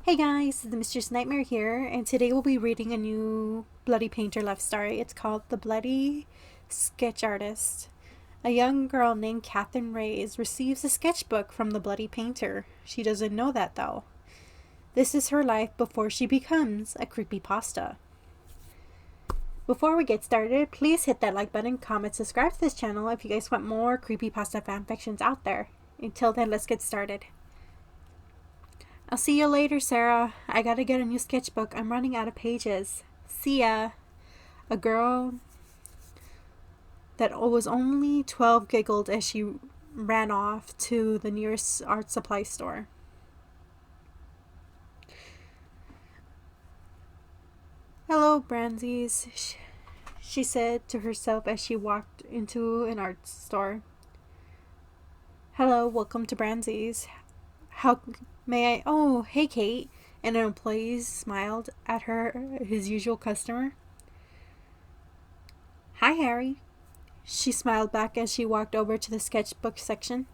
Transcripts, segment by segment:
Hey guys, the Mistress Nightmare here, and today we'll be reading a new Bloody Painter love story. It's called The Bloody Sketch Artist. A young girl named Catherine Reyes receives a sketchbook from the Bloody Painter. She doesn't know that though. This is her life before she becomes a creepypasta. Before we get started, please hit that like button, comment, subscribe to this channel if you guys want more creepypasta fanfictions out there. Until then, let's get started. I'll see you later, Sarah. I gotta get a new sketchbook. I'm running out of pages. See ya. A girl that was only 12 giggled as she ran off to the nearest art supply store. Hello, Branzies, she said to herself as she walked into an art store. Hello, welcome to Branzies. How may I? Oh, hey, Kate. And an employee smiled at her, his usual customer. Hi, Harry. She smiled back as she walked over to the sketchbook section.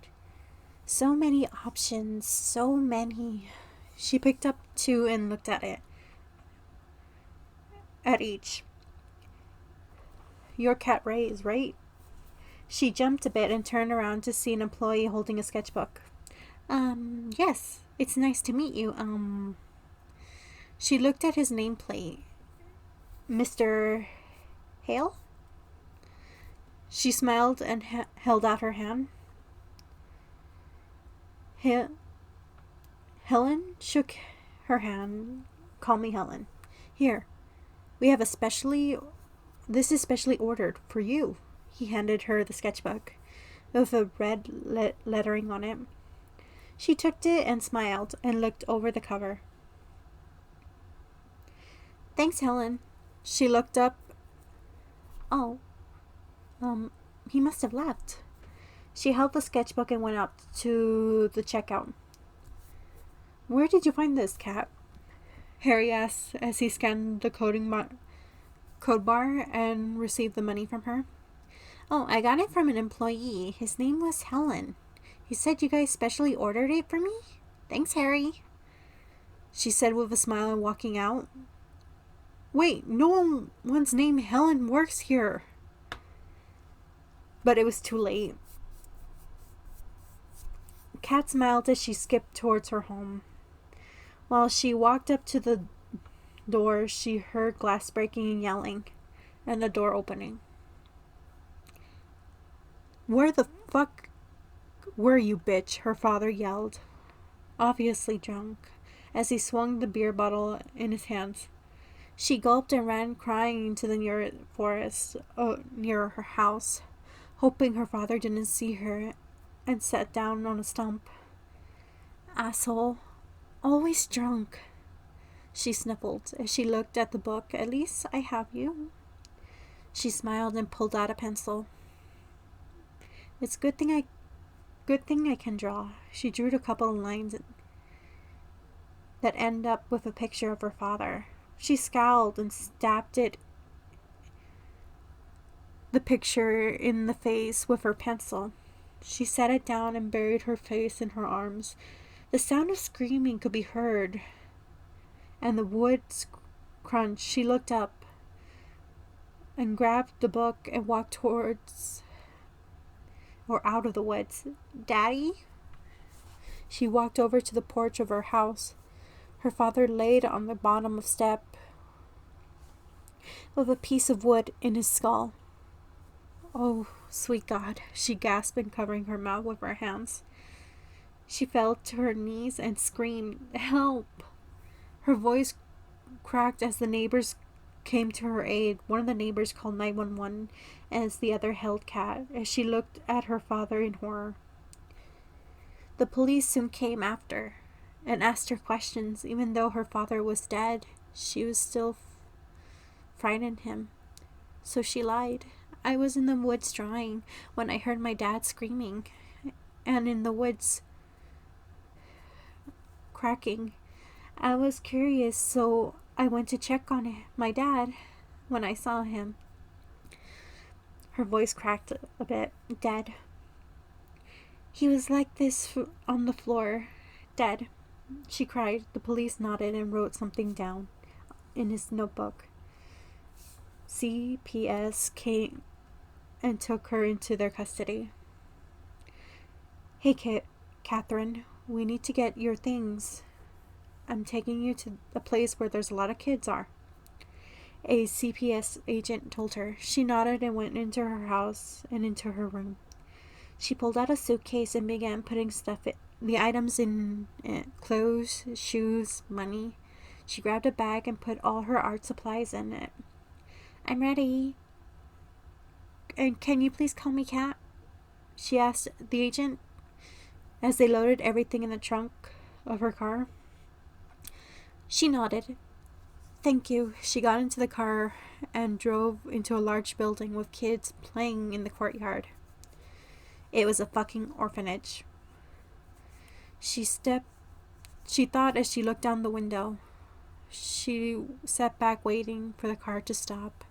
So many options, so many. She picked up two and looked at each. Your cat Reyes, right? She jumped a bit and turned around to see an employee holding a sketchbook. Yes, it's nice to meet you. She looked at his nameplate. Mr. Hale? She smiled and held out her hand. Helen shook her hand. Call me Helen. Here, we have this is specially ordered for you. He handed her the sketchbook with a red lettering on it. She took it and smiled and looked over the cover. Thanks, Helen. She looked up. Oh, he must have left. She held the sketchbook and went up to the checkout. Where did you find this, Cat? Harry asked as he scanned the code bar and received the money from her. Oh, I got it from an employee. His name was Helen. He said you guys specially ordered it for me? Thanks, Harry. She said with a smile and walking out. Wait, no one's named Helen works here. But it was too late. Kat smiled as she skipped towards her home. While she walked up to the door, she heard glass breaking and yelling, and the door opening. Where the fuck were you, bitch? Her father yelled, obviously drunk, as he swung the beer bottle in his hands. She gulped and ran crying into the near forest near her house, hoping her father didn't see her, and sat down on a stump. Asshole. Always drunk. She sniffled as she looked at the book. At least I have you. She smiled and pulled out a pencil. It's good thing I can draw. She drew a couple of lines that end up with a picture of her father. She scowled and stabbed the picture in the face with her pencil. She set it down and buried her face in her arms. The sound of screaming could be heard, and the wood crunched. She looked up and grabbed the book and walked towards or out of the woods. Daddy? She walked over to the porch of her house. Her father laid on the bottom of the step with a piece of wood in his skull. Oh, sweet God, she gasped and covering her mouth with her hands. She fell to her knees and screamed, help! Her voice cracked as the neighbors came to her aid. One of the neighbors called 911 as the other held Kat as she looked at her father in horror. The police soon came after and asked her questions. Even though her father was dead, she was still frightened him. So she lied. I was in the woods drawing when I heard my dad screaming, and in the woods cracking. I was curious, so I went to check on my dad when I saw him. Her voice cracked a bit. Dead. He was like this on the floor, dead. she cried. The police nodded and wrote something down in his notebook. CPS came and took her into their custody. Hey, Catherine, we need to get your things. I'm taking you to a place where there's a lot of kids are. A CPS agent told her. She nodded and went into her house and into her room. She pulled out a suitcase and began putting the items in it. Clothes, shoes, money. She grabbed a bag and put all her art supplies in it. I'm ready. And can you please call me Kat? She asked the agent as they loaded everything in the trunk of her car. She nodded. Thank you. She got into the car and drove into a large building with kids playing in the courtyard. It was a fucking orphanage. She thought as she looked down the window. She sat back waiting for the car to stop.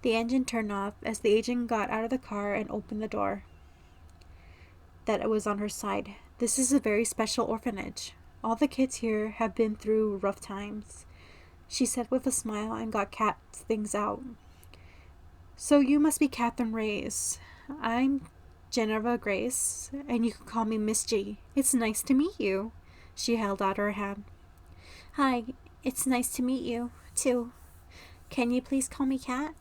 The engine turned off as the agent got out of the car and opened the door that was on her side. This is a very special orphanage. All the kids here have been through rough times, she said with a smile and got Kat's things out. So you must be Catherine Reyes. I'm Geneva Grace, and you can call me Miss G. It's nice to meet you. She held out her hand. Hi, it's nice to meet you, too. Can you please call me Kat?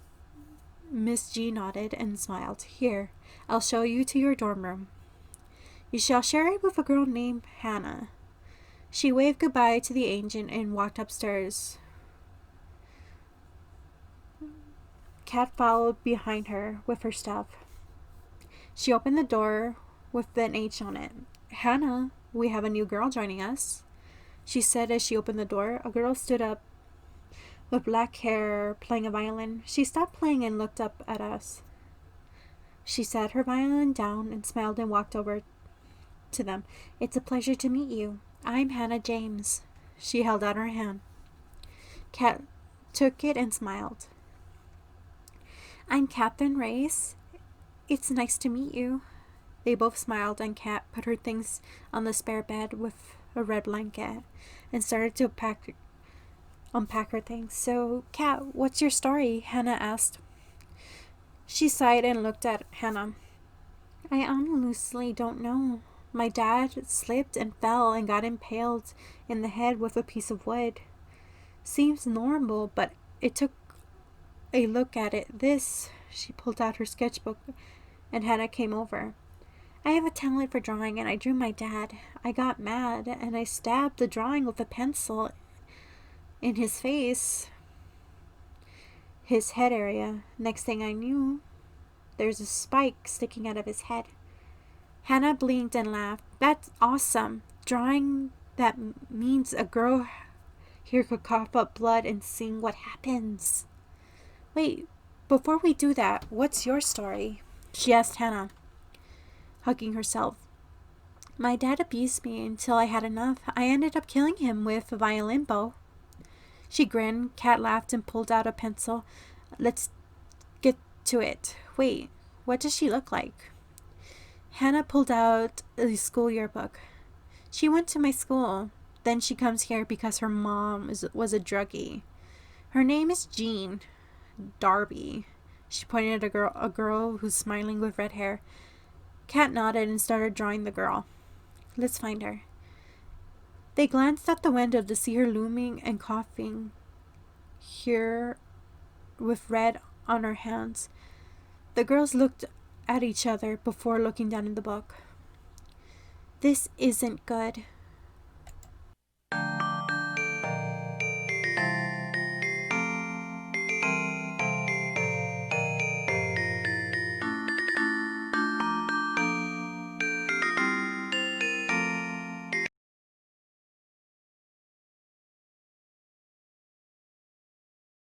Miss G nodded and smiled. Here, I'll show you to your dorm room. You shall share it with a girl named Hannah. She waved goodbye to the agent and walked upstairs. Kat followed behind her with her stuff. She opened the door with an H on it. Hannah, we have a new girl joining us, she said as she opened the door. A girl stood up with black hair playing a violin. She stopped playing and looked up at us. She set her violin down and smiled and walked over to them. It's a pleasure to meet you. I'm Hannah James. She held out her hand. Kat took it and smiled. I'm Catherine Reyes. It's nice to meet you. They both smiled, and Kat put her things on the spare bed with a red blanket and started to unpack her things. So, Kat, what's your story? Hannah asked. She sighed and looked at Hannah. I honestly don't know. My dad slipped and fell and got impaled in the head with a piece of wood. Seems normal, but it took a look at it. She pulled out her sketchbook, and Hannah came over. I have a talent for drawing, and I drew my dad. I got mad, and I stabbed the drawing with a pencil in his face, his head area. Next thing I knew, there's a spike sticking out of his head. Hannah blinked and laughed. That's awesome. Drawing that means a girl here could cough up blood and sing what happens. Wait, before we do that, what's your story? She asked Hannah, hugging herself. My dad abused me until I had enough. I ended up killing him with a violin bow. She grinned. Kat laughed and pulled out a pencil. Let's get to it. Wait, what does she look like? Hannah pulled out a school yearbook. She went to my school. Then she comes here because her mom was a druggie. Her name is Jean Darby. She pointed at a girl who's smiling with red hair. Kat nodded and started drawing the girl. Let's find her. They glanced at the window to see her looming and coughing here with red on her hands. The girls looked at each other before looking down in the book. This isn't good.